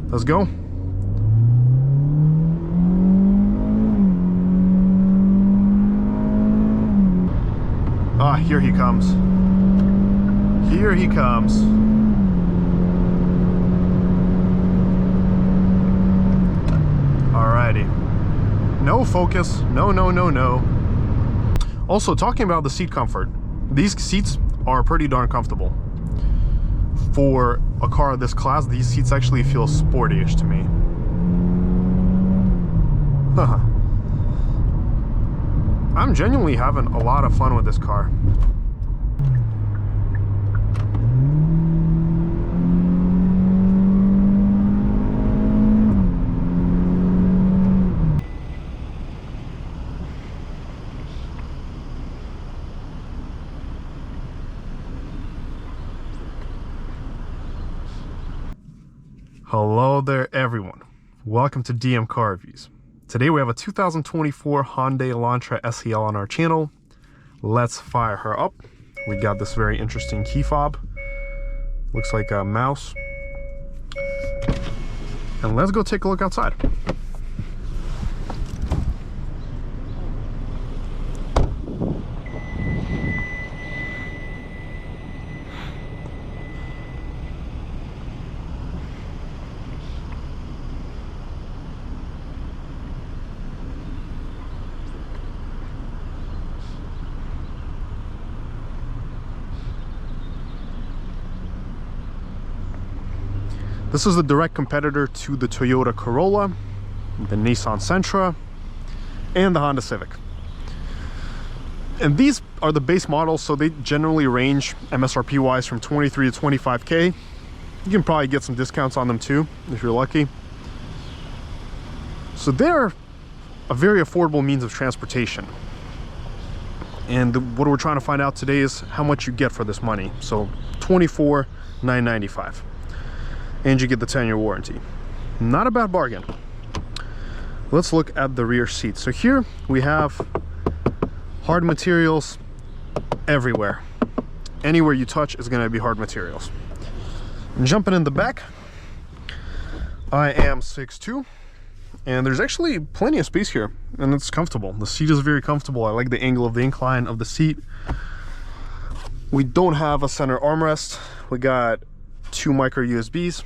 Let's go. Ah, here he comes. Here he comes. Alrighty. No focus. No, no, no, no. Also, talking about the seat comfort, these seats are pretty darn comfortable. For a car of this class, these seats actually feel sporty-ish to me. Haha. I'm genuinely having a lot of fun with this car. Hello there everyone, welcome to DM Car Reviews. Today we have a 2024 Hyundai Elantra SEL on our channel. Let's fire her up. We got this very interesting key fob, looks like a mouse, and let's go take a look outside. This is the direct competitor to the Toyota Corolla, the Nissan Sentra, and the Honda Civic. And these are the base models, so they generally range MSRP wise from 23 to 25K. You can probably get some discounts on them too, if you're lucky. So they're a very affordable means of transportation. And what we're trying to find out today is how much you get for this money. So $24,995. And you get the 10-year warranty. Not a bad bargain. Let's look at the rear seat. So here we have hard materials everywhere. Anywhere you touch is going to be hard materials. And jumping in the back, I am 6'2", and there's actually plenty of space here, and it's comfortable. The seat is very comfortable. I like the angle of the incline of the seat. We don't have a center armrest. We got 2 micro USBs,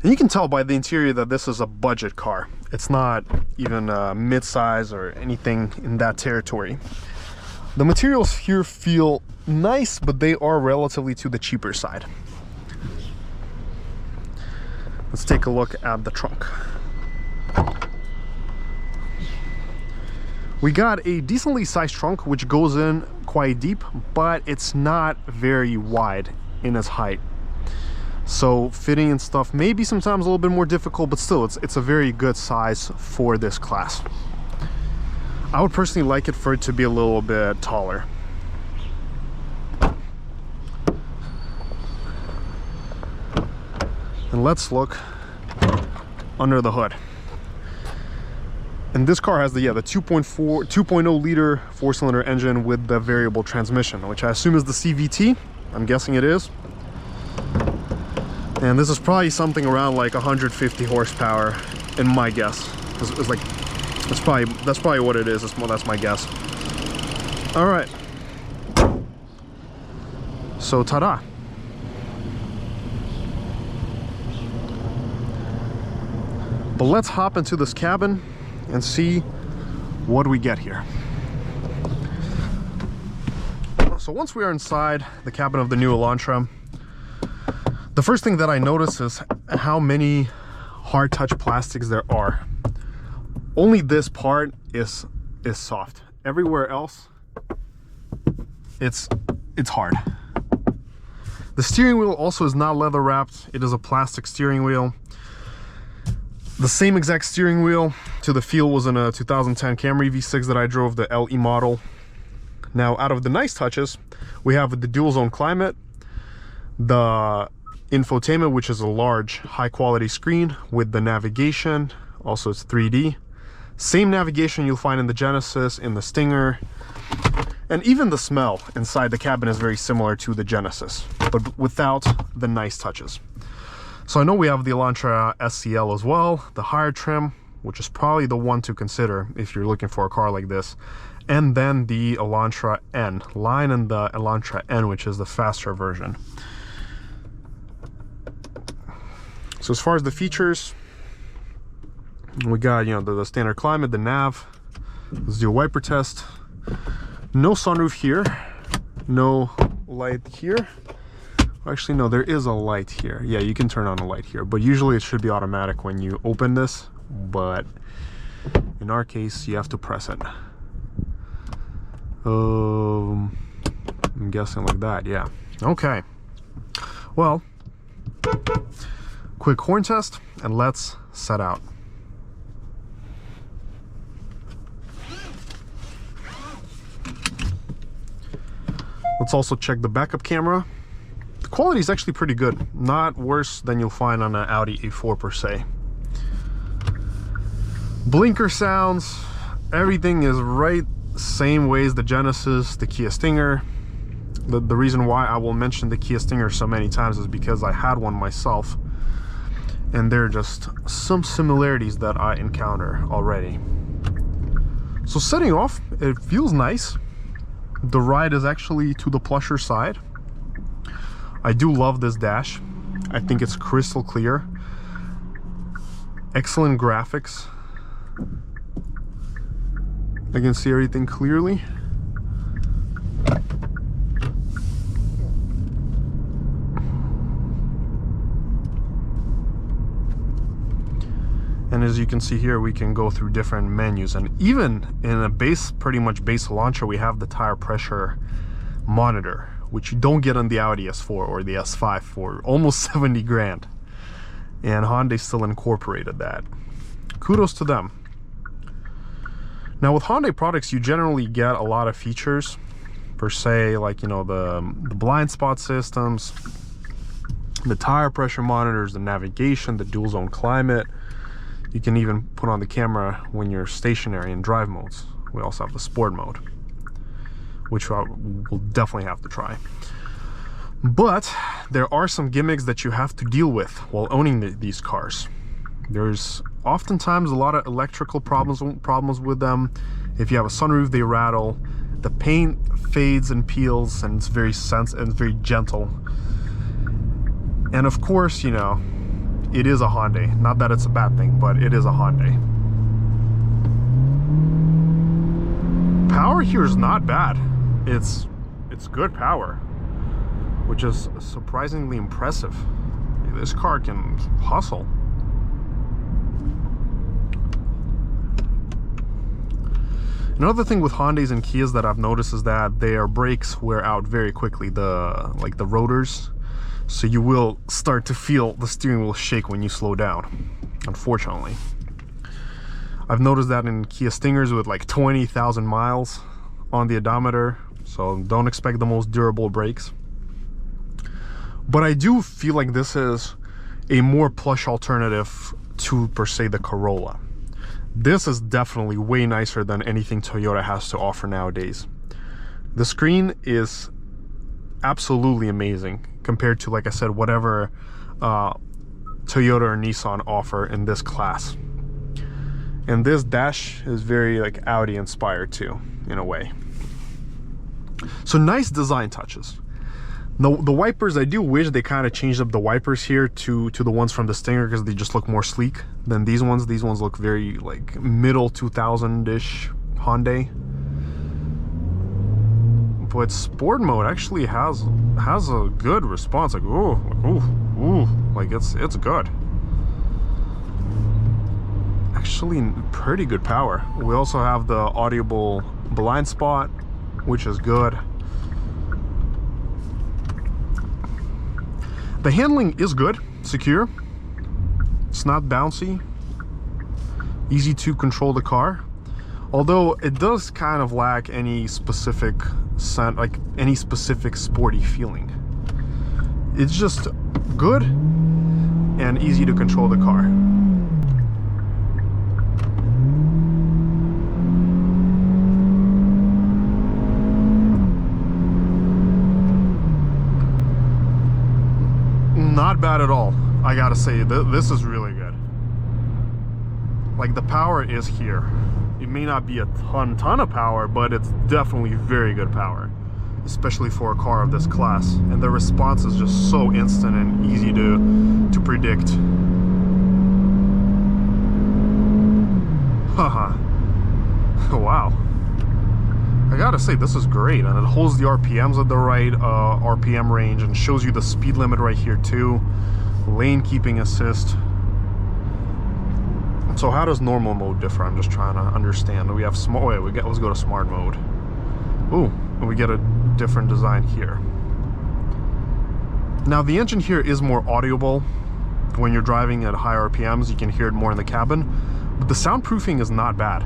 and you can tell by the interior that this is a budget car. It's not even mid-size or anything in that territory. The materials here feel nice, but they are relatively to the cheaper side. Let's take a look at the trunk. We got a decently sized trunk which goes in quite deep, but it's not very wide in its height, so fitting and stuff may be sometimes a little bit more difficult, but still it's a very good size for this class. I would personally like it for it to be a little bit taller. And let's look under the hood. And this car has the 2.0 liter 4-cylinder engine with the variable transmission, which I assume is the CVT. I'm guessing it is. And this is probably something around like 150 horsepower in my guess. It's like, that's probably what it is. That's my guess. All right. So ta-da. But let's hop into this cabin and see what we get here. So once we are inside the cabin of the new Elantra, the first thing that I notice is how many hard touch plastics there are. Only this part is soft. Everywhere else, it's hard. The steering wheel also is not leather wrapped. It is a plastic steering wheel. The same exact steering wheel to the feel was in a 2010 Camry V6 that I drove, the LE model. Now, out of the nice touches, we have the dual zone climate, the infotainment, which is a large high quality screen with the navigation. Also, it's 3D. Same navigation you'll find in the Genesis, in the Stinger, and even the smell inside the cabin is very similar to the Genesis, but without the nice touches. So I know we have the Elantra SEL as well, the higher trim, which is probably the one to consider if you're looking for a car like this. And then the Elantra N, line in the Elantra N, which is the faster version. So as far as the features, we got, you know, the standard climate, the nav. Let's do a wiper test. No sunroof here, no light here. Actually, no, there is a light here. Yeah, you can turn on a light here, but usually it should be automatic when you open this. But in our case, you have to press it. I'm guessing like that, yeah. Okay. Well, quick horn test, and let's set out. Let's also check the backup camera. The quality is actually pretty good. Not worse than you'll find on an Audi A4 per se. Blinker sounds, everything is right same way as the Genesis, the Kia Stinger. The reason why I will mention the Kia Stinger so many times is because I had one myself, and there are just some similarities that I encounter already. So setting off, it feels nice. The ride is actually to the plusher side. I do love this dash. I think it's crystal clear. Excellent graphics. I can see everything clearly. And as you can see here, we can go through different menus, and even in a pretty much base Elantra, we have the tire pressure monitor, which you don't get on the Audi S4 or the S5 for almost 70 grand. And Hyundai still incorporated that. Kudos to them. Now with Hyundai products, you generally get a lot of features per se, like, you know, the blind spot systems, the tire pressure monitors, the navigation, the dual zone climate. You can even put on the camera when you're stationary in drive modes. We also have the sport mode, which we'll definitely have to try. But there are some gimmicks that you have to deal with while owning these cars. There's oftentimes a lot of electrical problems with them. If you have a sunroof, they rattle. The paint fades and peels, and it's very very gentle. And of course, you know, it is a Hyundai. Not that it's a bad thing, but it is a Hyundai. Power here is not bad. It's good power, which is surprisingly impressive. This car can hustle. Another thing with Hyundais and Kias that I've noticed is that their brakes wear out very quickly, like the rotors. So you will start to feel the steering wheel shake when you slow down, unfortunately. I've noticed that in Kia Stingers with like 20,000 miles on the odometer, so don't expect the most durable brakes. But I do feel like this is a more plush alternative to, per se, the Corolla. This is definitely way nicer than anything Toyota has to offer nowadays. The screen is absolutely amazing compared to, like I said, whatever Toyota or Nissan offer in this class. And this dash is very like Audi inspired too, in a way. So nice design touches. The wipers, I do wish they kind of changed up the wipers here to the ones from the Stinger, because they just look more sleek than these ones. These ones look very like middle 2000-ish Hyundai. But sport mode actually has a good response. Like ooh, like it's good. Actually, pretty good power. We also have the audible blind spot, which is good. The handling is good, secure. It's not bouncy. Easy to control the car. Although it does kind of lack any specific any specific sporty feeling. It's just good and easy to control the car. Not bad at all. I I gotta say, this is really good. Like, the power is here. It may not be a ton of power, but it's definitely very good power, especially for a car of this class. And the response is just so instant and easy to predict. Haha. Wow. I gotta say, this is great, and it holds the RPMs at the right RPM range and shows you the speed limit right here too. Lane keeping assist. So how does normal mode differ? I'm just trying to understand. We have smart. Wait, let's go to smart mode. Ooh, we get a different design here. Now the engine here is more audible. When you're driving at high RPMs, you can hear it more in the cabin. But the soundproofing is not bad.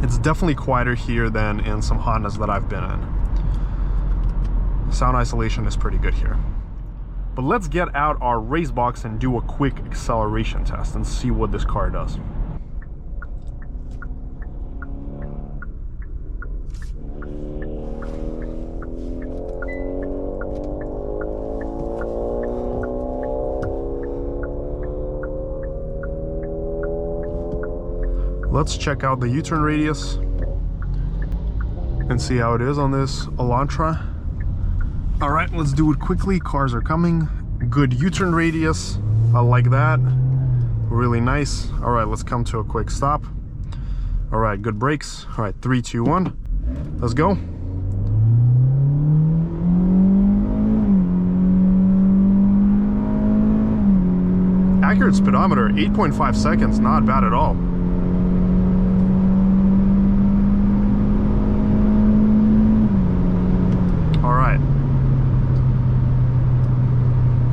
It's definitely quieter here than in some Hondas that I've been in. Sound isolation is pretty good here. But let's get out our RaceBox and do a quick acceleration test and see what this car does. Let's check out the U-turn radius and see how it is on this Elantra. All right, let's do it quickly. Cars are coming. Good U-turn radius. I like that. Really nice. All right, let's come to a quick stop. All right, good brakes. All right, 3, 2, 1. Let's go. Accurate speedometer, 8.5 seconds. Not bad at all.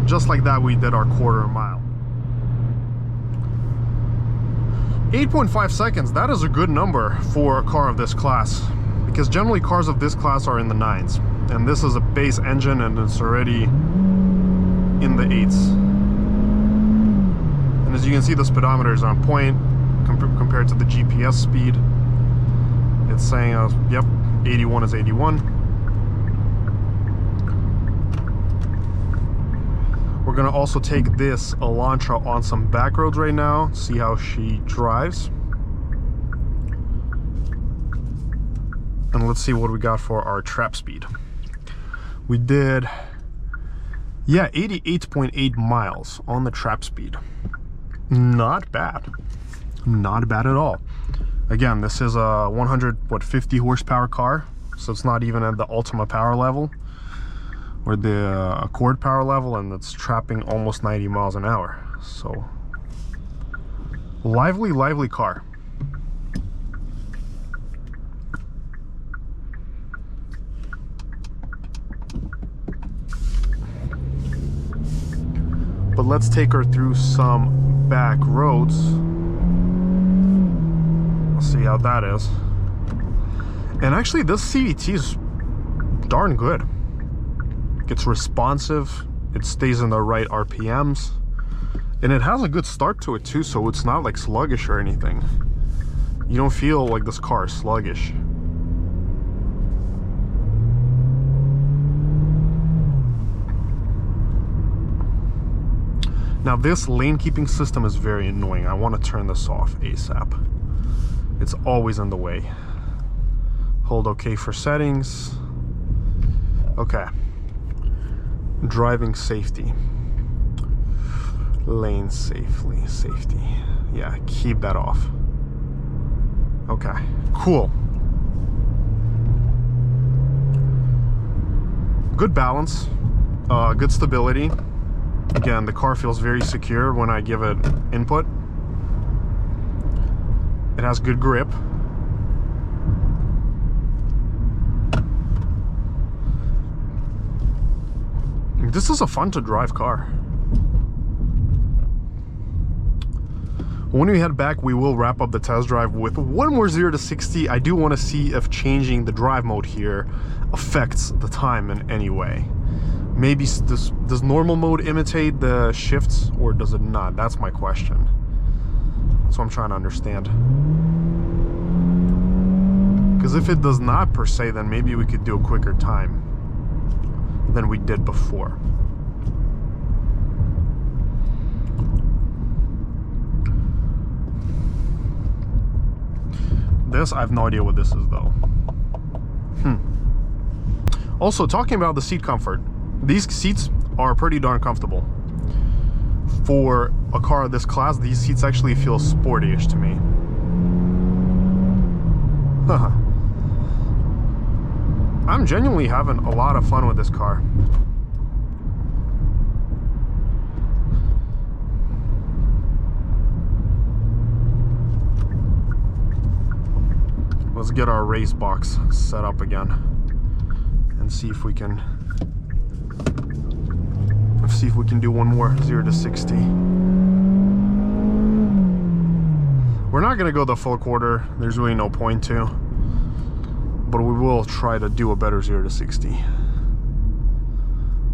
Just like that, we did our quarter mile. 8.5 seconds, that is a good number for a car of this class, because generally cars of this class are in the 9s, and this is a base engine and it's already in the 8s. And as you can see, the speedometer is on point compared to the GPS speed. It's saying, yep, 81 is 81. We're gonna also take this Elantra on some back roads right now, see how she drives. And let's see what we got for our trap speed. We did, yeah, 88.8 miles on the trap speed. Not bad. Not bad at all. Again, this is a 150 horsepower car, so it's not even at the Ultima power level or the Accord power level, and it's trapping almost 90 miles an hour. So lively car. But let's take her through some back roads. Let's see how that is. And actually, this CVT is darn good. It's responsive, it stays in the right RPMs, and it has a good start to it too, so it's not like sluggish or anything. You don't feel like this car is sluggish. Now this lane keeping system is very annoying. I want to turn this off ASAP. It's always in the way. Hold OK for settings. Okay. Driving safety. Lane safety. Yeah, keep that off. Okay, cool. Good balance, good stability. Again, the car feels very secure when I give it input. It has good grip. This is a fun to drive car. When we head back, we will wrap up the test drive with one more 0 to 60. I do want to see if changing the drive mode here affects the time in any way. Maybe does normal mode imitate the shifts, or does it not? That's my question. That's what I'm trying to understand. Because if it does not per se, then maybe we could do a quicker time than we did before. this, I have no idea what this is though. Also, talking about the seat comfort, these seats are pretty darn comfortable. For a car of this class, these seats actually feel sporty-ish to me. I'm genuinely having a lot of fun with this car. Let's get our RaceBox set up again and see if we can do one more 0 to 60. We're not gonna go the full quarter. There's really no point to, but we will try to do a better 0 to 60.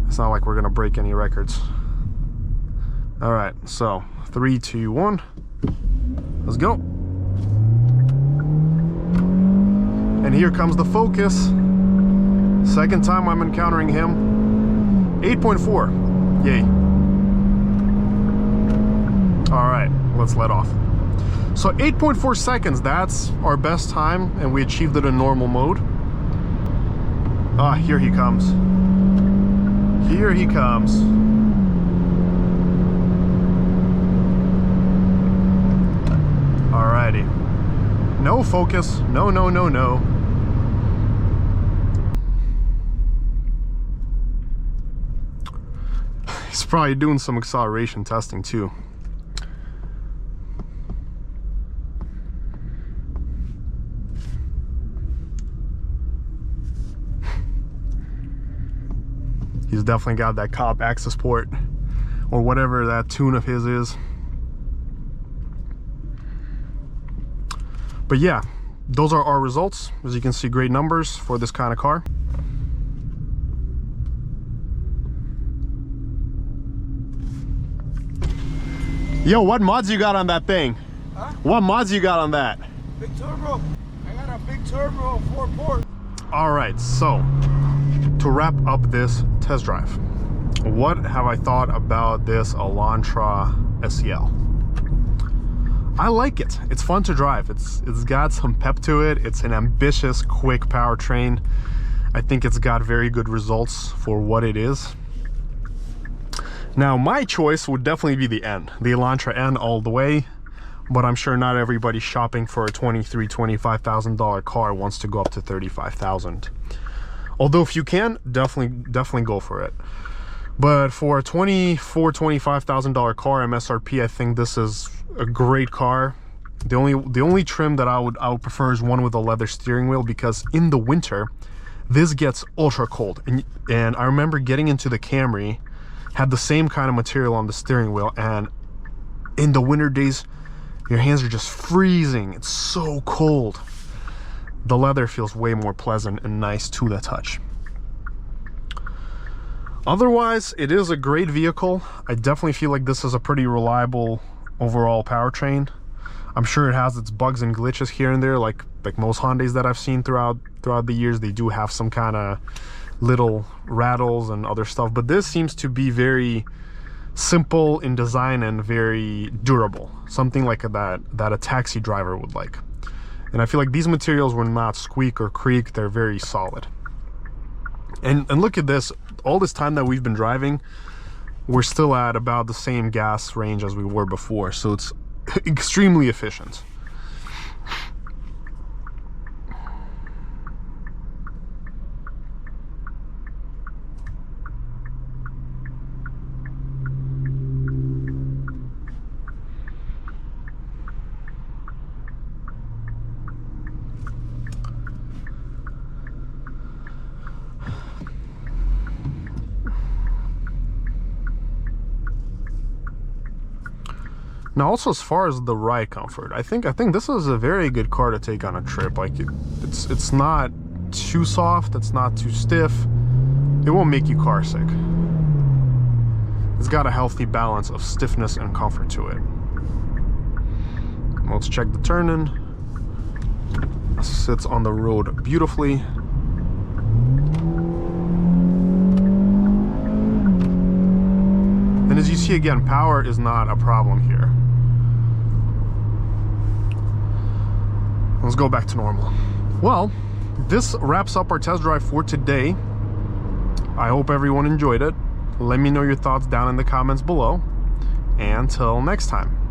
It's not like we're gonna break any records. All right, so 3, 2, 1, let's go. And here comes the Focus. Second time I'm encountering him. 8.4, yay. All right, let's let off. So 8.4 seconds, that's our best time, and we achieved it in normal mode. Ah, here he comes. Here he comes. Alrighty. No Focus, no, no, no, no. He's probably doing some acceleration testing too. He's definitely got that cop access port, or whatever that tune of his is. But yeah, those are our results. As you can see, great numbers for this kind of car. Yo, what mods you got on that thing? Huh? What mods you got on that? Big turbo. I got a big turbo 4-port. All right, so to wrap up this test drive, what have I thought about this Elantra SEL? I like it. It's fun to drive. It's got some pep to it. It's an ambitious, quick powertrain. I think it's got very good results for what it is. Now, my choice would definitely be the N, the Elantra N all the way, but I'm sure not everybody shopping for a $23,000, $25,000 car wants to go up to $35,000. Although if you can, definitely go for it. But for a $24,000, $25,000 car MSRP, I think this is a great car. The only trim that I would prefer is one with a leather steering wheel, because in the winter this gets ultra cold, and I remember getting into the Camry, had the same kind of material on the steering wheel, and in the winter days your hands are just freezing. It's so cold. The leather feels way more pleasant and nice to the touch. Otherwise, it is a great vehicle. I definitely feel like this is a pretty reliable overall powertrain. I'm sure it has its bugs and glitches here and there, like most Hyundais that I've seen throughout the years. They do have some kind of little rattles and other stuff, but this seems to be very simple in design and very durable, something like that a taxi driver would like. And I feel like these materials will not squeak or creak. They're very solid. And look at this, all this time that we've been driving, we're still at about the same gas range as we were before, so it's extremely efficient. Now, also as far as the ride comfort, I think this is a very good car to take on a trip. Like it's not too soft, it's not too stiff. It won't make you car sick. It's got a healthy balance of stiffness and comfort to it. Let's check the turn-in. Sits on the road beautifully. And as you see, again, power is not a problem here. let's go back to normal. Well, this wraps up our test drive for today. I hope everyone enjoyed it. Let me know your thoughts down in the comments below. And until next time.